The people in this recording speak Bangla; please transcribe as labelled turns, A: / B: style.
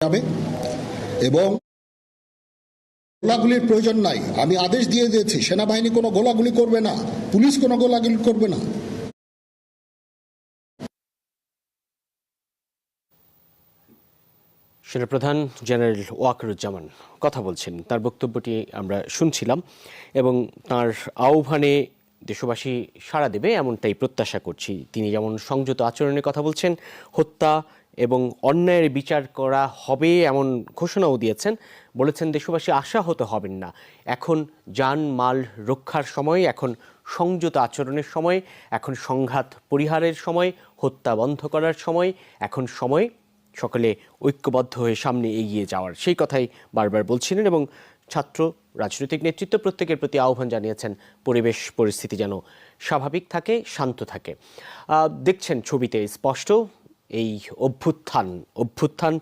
A: যাবে এবং গোলাগুলির প্রয়োজন নাই। আমি আদেশ দিয়ে দিয়েছি, সেনাবাহিনী কোনো গোলাগুলি করবে না, পুলিশ কোনো গোলাগুলি করবে না।
B: সেনাপ্রধান জেনারেল ওয়াকারুজ্জামান কথা বলছেন, তার বক্তব্যটি আমরা শুনছিলাম এবং তার আহ্বানে দেশবাসী সাড়া দেবে এমনটাই প্রত্যাশা করছি। তিনি যেমন সংযত আচরণের কথা বলছেন, হত্যা এবং অন্যায়ের বিচার করা হবে এমন ঘোষণাও দিয়েছেন। বলেছেন দেশবাসী আশাহত হবেন না, এখন জান মাল রক্ষার সময়, এখন সংযত আচরণের সময়, এখন সংঘাত পরিহারের সময়, হত্যা বন্ধ করার সময়, এখন সময় সকলে ঐক্যবদ্ধ হয়ে সামনে এগিয়ে যাওয়ার, সেই কথাই বারবার বলছিলেন এবং ছাত্র রাজনৈতিক নেতৃত্ব প্রত্যেকের প্রতি আহ্বান জানিয়েছেন পরিবেশ পরিস্থিতি যেন স্বাভাবিক থাকে, শান্ত থাকে। দেখছেন ছবিতে স্পষ্ট এই অভ্যুত্থান